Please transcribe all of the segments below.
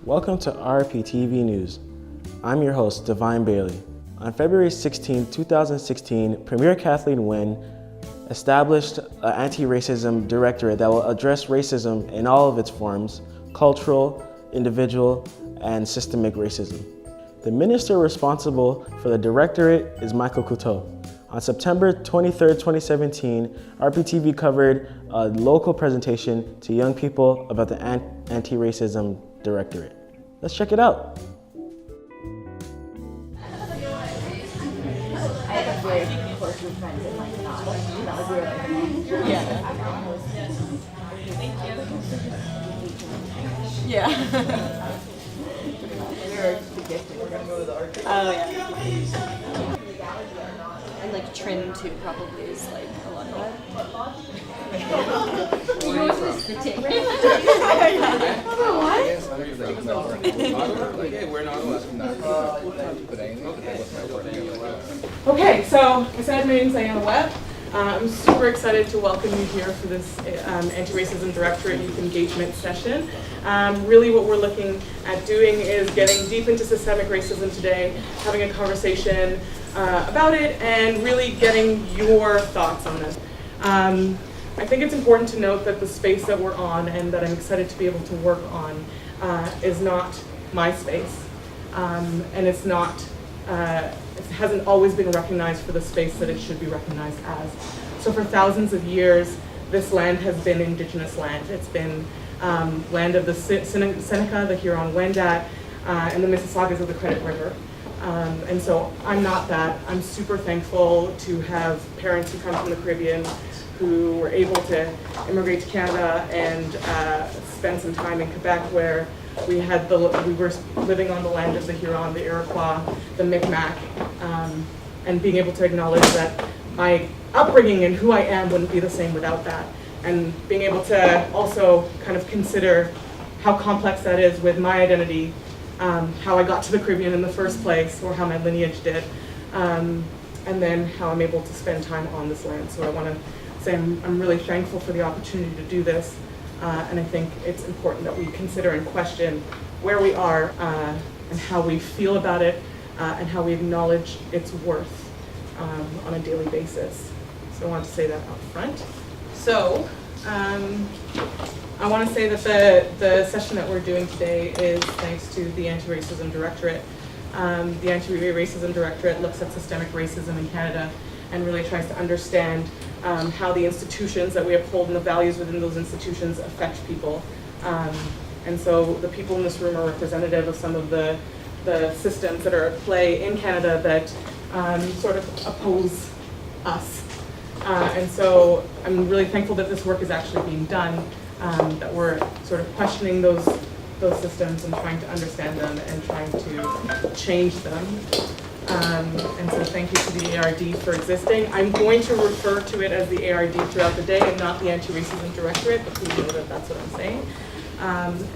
Welcome to RPTV News. I'm your host, Divine Bailey. On February 16, 2016, Premier Kathleen Wynne established an Anti-Racism Directorate that will address racism in all of its forms: cultural, individual, and systemic racism. The minister responsible for the directorate is Michael Coteau. On September 23, 2017, RPTV covered a local presentation to young people about the Anti-Racism Directorate. Let's check it out. Yeah. Oh yeah. And like trim too probably is like a lot of that. Okay, so I said my name is Diana Webb. I'm super excited to welcome you here for this Anti-Racism Directorate Youth Engagement session. Really what we're looking at doing is getting deep into systemic racism today, having a conversation about it, and really getting your thoughts on it. I think it's important to note that the space that we're on and that I'm excited to be able to work on is not my space, and it's not. It hasn't always been recognized for the space that it should be recognized as. So for thousands of years, this land has been Indigenous land. It's been land of the Seneca, the Huron-Wendat, and the Mississaugas of the Credit River. And so I'm not that. I'm super thankful to have parents who come from the Caribbean who were able to immigrate to Canada and spend some time in Quebec, where we were living on the land of the Huron, the Iroquois, the Micmac, and being able to acknowledge that my upbringing and who I am wouldn't be the same without that. And being able to also kind of consider how complex that is with my identity, how I got to the Caribbean in the first place, or how my lineage did, and then how I'm able to spend time on this land. So I want to say I'm really thankful for the opportunity to do this. And I think it's important that we consider and question where we are and how we feel about it and how we acknowledge its worth on a daily basis. So I want to say that up front. So I want to say that the session that we're doing today is thanks to the Anti-Racism Directorate. The Anti-Racism Directorate looks at systemic racism in Canada and really tries to understand how the institutions that we uphold and the values within those institutions affect people. And so the people in this room are representative of some of the systems that are at play in Canada that sort of oppose us. And so I'm really thankful that this work is actually being done, that we're sort of questioning those systems and trying to understand them and trying to change them. And so thank you to the ARD for existing. I'm going to refer to it as the ARD throughout the day and not the Anti-Racism Directorate, but please know that that's what I'm saying.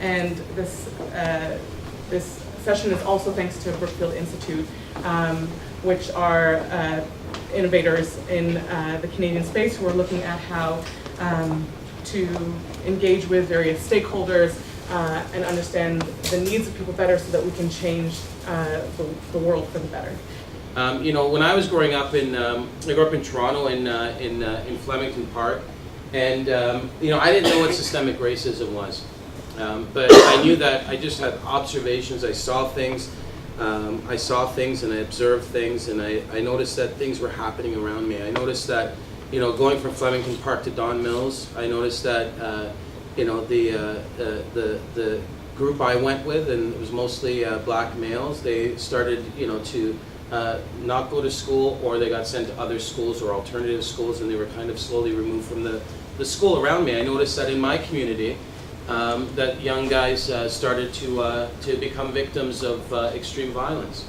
And this session is also thanks to Brookfield Institute, which are innovators in the Canadian space who are looking at how to engage with various stakeholders and understand the needs of people better so that we can change the world for the better. When I was growing up I grew up in Toronto in Flemington Park, and I didn't know what systemic racism was, but I knew that I just had observations. I saw things and I observed things, and I noticed that things were happening around me. I noticed that going from Flemington Park to Don Mills, I noticed that the group I went with, and it was mostly black males, they started to not go to school, or they got sent to other schools or alternative schools, and they were kind of slowly removed from the school around me. I noticed that in my community that young guys started to become victims of extreme violence,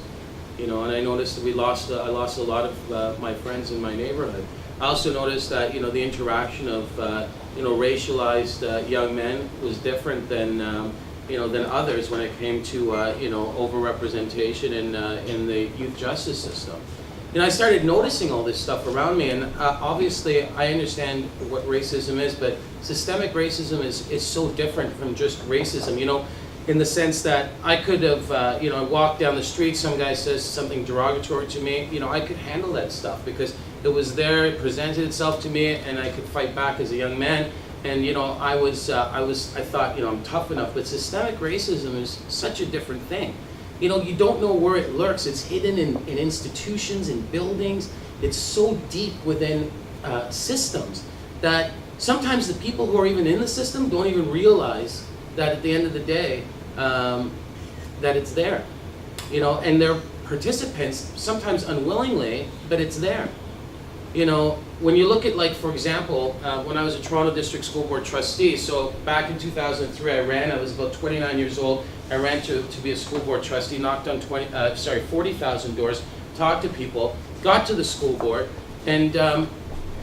and I noticed that I lost a lot of my friends in my neighborhood. I also noticed that the interaction of racialized young men was different than others when it came to overrepresentation in the youth justice system. I started noticing all this stuff around me, and obviously I understand what racism is, but systemic racism is so different from just racism. in the sense that I could have, I walked down the street, some guy says something derogatory to me, I could handle that stuff because it was there, it presented itself to me, and I could fight back as a young man. And I thought, I'm tough enough, but systemic racism is such a different thing. You don't know where it lurks. It's hidden in institutions, in buildings. It's so deep within systems that sometimes the people who are even in the system don't even realize that at the end of the day, that it's there. And they're participants, sometimes unwillingly, but it's there. When you look at, like, for example, when I was a Toronto District School Board trustee, so back in 2003 I was about 29 years old, I ran to be a school board trustee, knocked on 40,000 doors, talked to people, got to the school board, and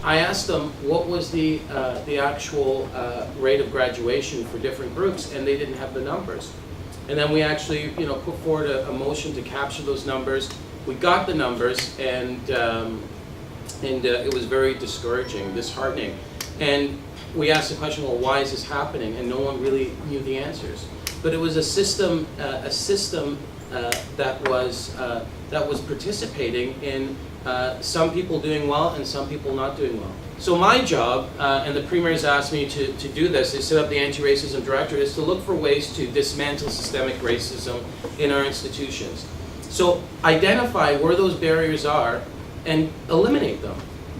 I asked them what was the actual rate of graduation for different groups, and they didn't have the numbers. And then we actually, put forward a motion to capture those numbers. We got the numbers, and it was very discouraging, disheartening. And we asked the question, well, why is this happening? And no one really knew the answers. But it was a system that was participating in some people doing well and some people not doing well. So my job, and the Premier's asked me to do this, is set up the Anti-Racism Directorate, is to look for ways to dismantle systemic racism in our institutions. So identify where those barriers are and eliminate them.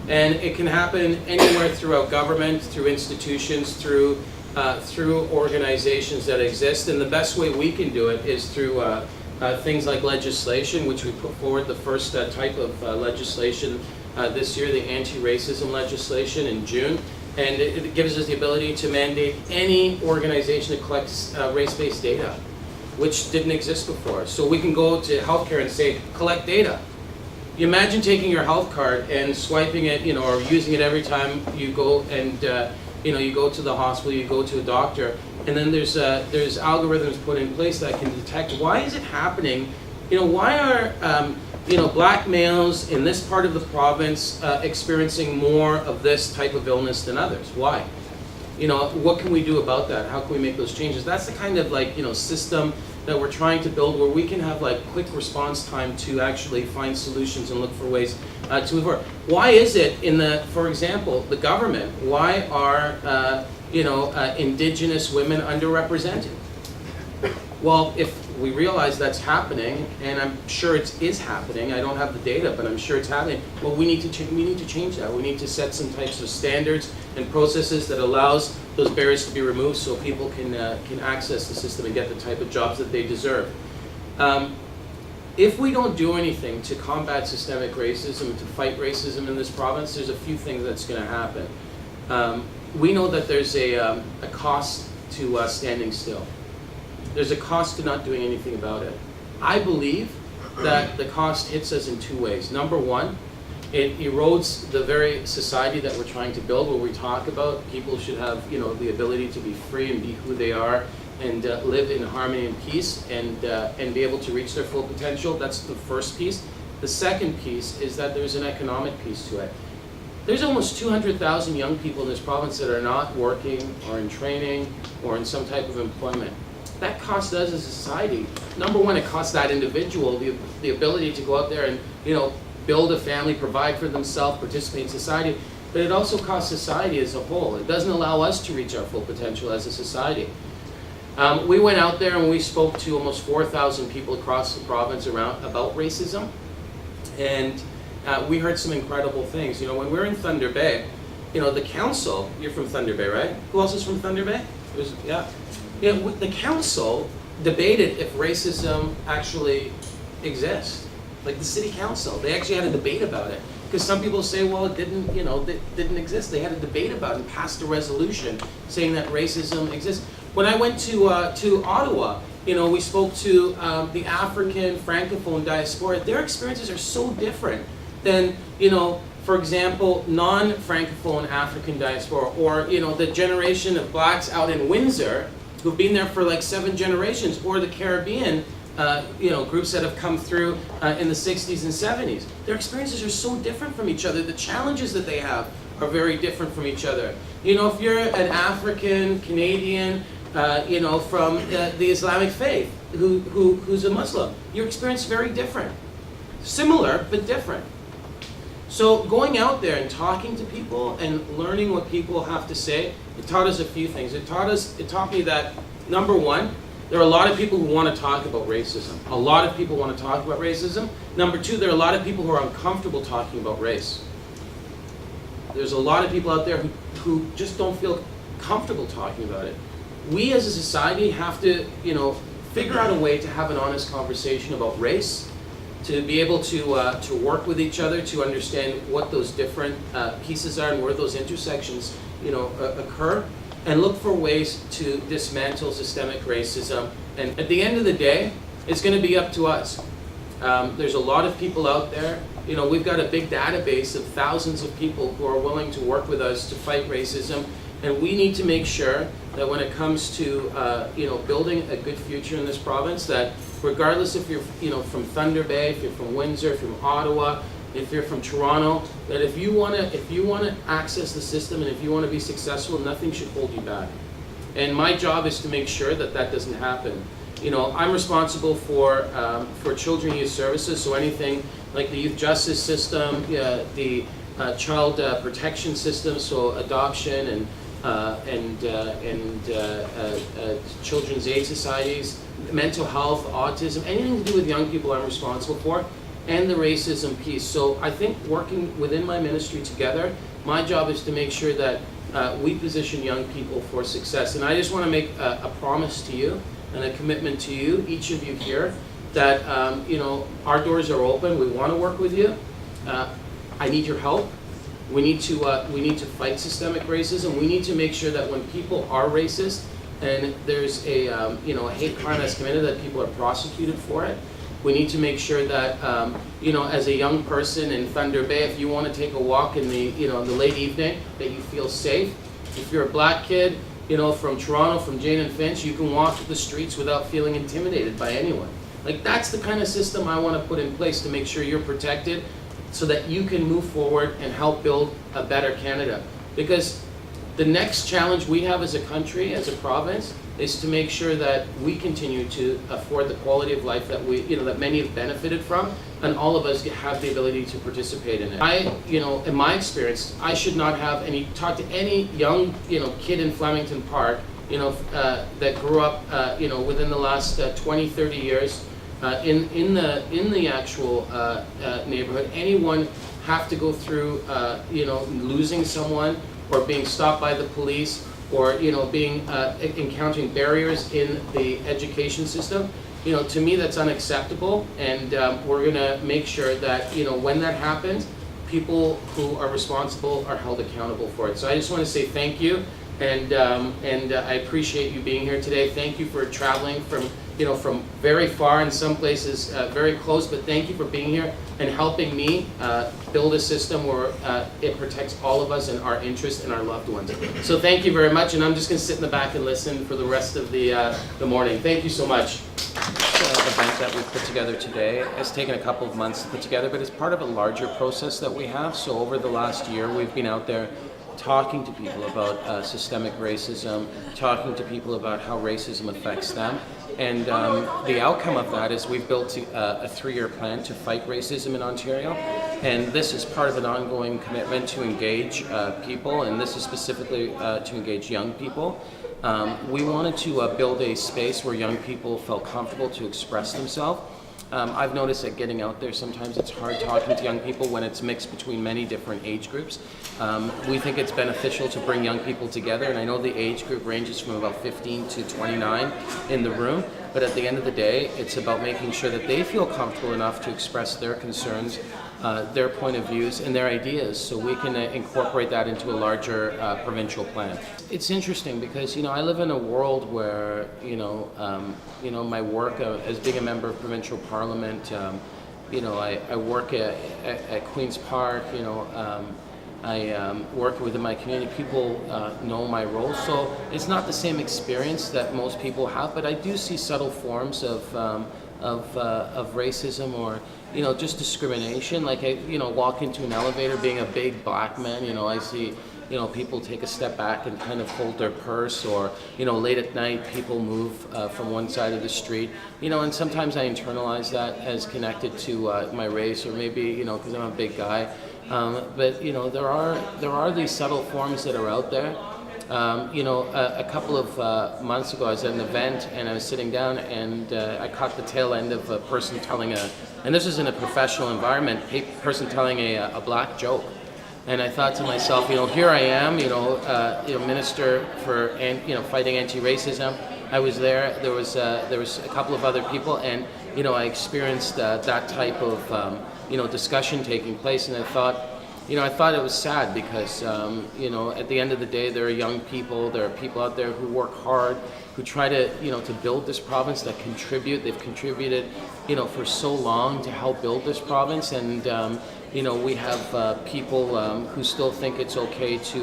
And it can happen anywhere throughout government, through institutions, through organizations that exist. And the best way we can do it is through things like legislation, which we put forward the first type of legislation this year, the anti-racism legislation in June. And it gives us the ability to mandate any organization that collects race-based data, which didn't exist before. So we can go to healthcare and say, collect data. You imagine taking your health card and swiping it, or using it every time you go and, you go to the hospital, you go to a doctor, and then there's algorithms put in place that can detect why is it happening. Why are black males in this part of the province experiencing more of this type of illness than others? Why? What can we do about that? How can we make those changes? That's the kind of system that we're trying to build where we can have quick response time to actually find solutions and look for ways to move forward. Why is it for example, the government, why are Indigenous women underrepresented? Well, if we realize that's happening, and I'm sure it is happening, I don't have the data, but I'm sure it's happening, well, we need to change that. We need to set some types of standards and processes that allows those barriers to be removed so people can access the system and get the type of jobs that they deserve. If we don't do anything to combat systemic racism, to fight racism in this province, there's a few things that's going to happen. We know that there's a cost to standing still. There's a cost to not doing anything about it. I believe that the cost hits us in two ways. Number one, it erodes the very society that we're trying to build, where we talk about people should have, the ability to be free and be who they are and live in harmony and peace and be able to reach their full potential. That's the first piece. The second piece is that there's an economic piece to it. There's almost 200,000 young people in this province that are not working or in training or in some type of employment. That costs us as a society. Number one, it costs that individual the ability to go out there and build a family, provide for themselves, participate in society. But it also costs society as a whole. It doesn't allow us to reach our full potential as a society. We went out there and we spoke to almost 4,000 people across the province about racism, and we heard some incredible things. When we were in Thunder Bay, the council. You're from Thunder Bay, right? Who else is from Thunder Bay? The council debated if racism actually exists. Like the city council, they actually had a debate about it. Because some people say, well, it didn't exist. They had a debate about it and passed a resolution saying that racism exists. When I went to Ottawa, we spoke to the African Francophone diaspora. Their experiences are so different than, for example, non-Francophone African diaspora, or the generation of blacks out in Windsor who've been there for 7 generations, or the Caribbean, groups that have come through in the 60s and 70s. Their experiences are so different from each other. The challenges that they have are very different from each other. If you're an African, Canadian, from the Islamic faith, who's a Muslim. Your experience is very different. Similar, but different. So going out there and talking to people and learning what people have to say, it taught us a few things. It taught me that, number one, there are a lot of people who want to talk about racism. A lot of people want to talk about racism. Number two, there are a lot of people who are uncomfortable talking about race. There's a lot of people out there who just don't feel comfortable talking about it. We as a society have to, figure out a way to have an honest conversation about race, to be able to work with each other, to understand what those different pieces are and where those intersections, occur, and look for ways to dismantle systemic racism. And at the end of the day, it's going to be up to us. There's a lot of people out there. We've got a big database of thousands of people who are willing to work with us to fight racism, and we need to make sure that when it comes to building a good future in this province, that regardless if you're from Thunder Bay, if you're from Windsor, if you're from Ottawa, if you're from Toronto, that if you want to access the system and if you want to be successful, nothing should hold you back. And my job is to make sure that that doesn't happen. I'm responsible for children youth services, so anything like the youth justice system, the child protection system, so adoption and children's aid societies, mental health, autism, anything to do with young people I'm responsible for, and the racism piece. So I think working within my ministry together, my job is to make sure that we position young people for success. And I just want to make a promise to you and a commitment to you, each of you here, that our doors are open. We want to work with you. I need your help. We need to fight systemic racism. We need to make sure that when people are racist and there's a hate crime that's committed, that people are prosecuted for it. We need to make sure that as a young person in Thunder Bay, if you want to take a walk in the the late evening, that you feel safe. If you're a black kid, from Toronto, from Jane and Finch, you can walk the streets without feeling intimidated by anyone. Like, that's the kind of system I want to put in place to make sure you're protected, so that you can move forward and help build a better Canada. Because the next challenge we have as a country, as a province, is to make sure that we continue to afford the quality of life that that many have benefited from, and all of us have the ability to participate in it. In my experience, I should not have talk to any young, kid in Flemington Park, that grew up, within the last 20, 30 years, in the actual neighborhood. Anyone have to go through losing someone, or being stopped by the police, or being encountering barriers in the education system. To me, that's unacceptable, and we're going to make sure that when that happens, people who are responsible are held accountable for it. So I just want to say thank you, and I appreciate you being here today. Thank you for traveling from very far, in some places very close, but thank you for being here and helping me build a system where it protects all of us and our interests and our loved ones. So thank you very much, and I'm just going to sit in the back and listen for the rest of the morning. Thank you so much. This event that we've put together today has taken a couple of months to put together, but it's part of a larger process that we have. So over the last year, we've been out there talking to people about systemic racism, talking to people about how racism affects them. And the outcome of that is we've built a 3-year plan to fight racism in Ontario. And this is part of an ongoing commitment to engage people, and this is specifically to engage young people. We wanted to build a space where young people felt comfortable to express themselves. I've noticed that getting out there, sometimes it's hard talking to young people when it's mixed between many different age groups. We think it's beneficial to bring young people together, and I know the age group ranges from about 15 to 29 in the room, but at the end of the day, it's about making sure that they feel comfortable enough to express their concerns, their point of views, and their ideas, so we can incorporate that into a larger provincial plan. It's interesting because, I live in a world where, my work as being a member of provincial parliament, I work at Queen's Park, I work within my community. People know my role, so it's not the same experience that most people have, but I do see subtle forms of of racism or, you know, just discrimination. Like, I, you know, walk into an elevator, being a big black man, you know, I see, you know, people take a step back and kind of hold their purse, or, you know, late at night, people move from one side of the street, you know, and sometimes I internalize that as connected to my race, or maybe, you know, because I'm a big guy. But, you know, there are these subtle forms that are out there. You know, a couple of months ago, I was at an event and I was sitting down, and I caught the tail end of a person telling and this was in a professional environment, a person telling a black joke. And I thought to myself, you know, here I am, you know, minister for, you know, fighting anti-racism. I was there. There was a couple of other people, and, you know, I experienced that type of, you know, discussion taking place, and I thought it was sad because, you know, at the end of the day, there are young people, there are people out there who work hard, who try to, you know, to build this province, that contribute. They've contributed, you know, for so long to help build this province, and, you know, we have people who still think it's okay to,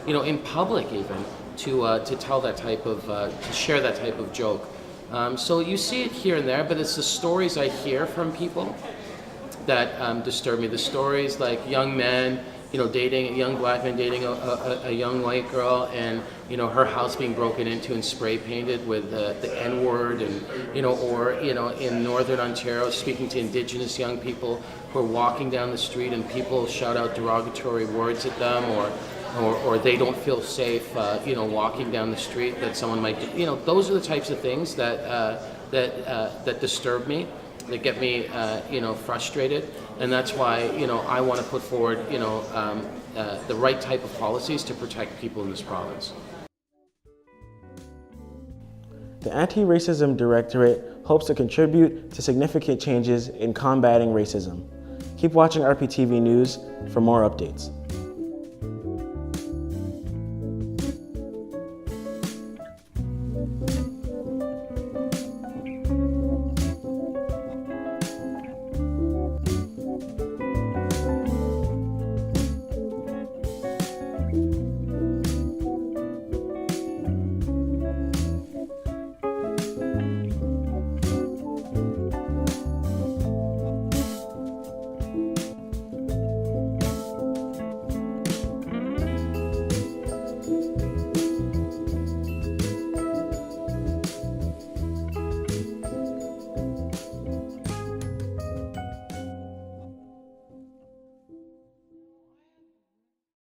you know, in public even, to tell that type of, to share that type of joke. So you see it here and there, but it's the stories I hear from people that disturb me. The stories like young men, you know, dating, a young black man dating a young white girl, and, you know, her house being broken into and spray painted with the N-word, and, you know, or, you know, in Northern Ontario, speaking to Indigenous young people who are walking down the street and people shout out derogatory words at them, or they don't feel safe, you know, walking down the street, that someone might do. You know, those are the types of things that disturb me, that get me, you know, frustrated, and that's why, you know, I want to put forward, you know, the right type of policies to protect people in this province. The Anti-Racism Directorate hopes to contribute to significant changes in combating racism. Keep watching RPTV News for more updates.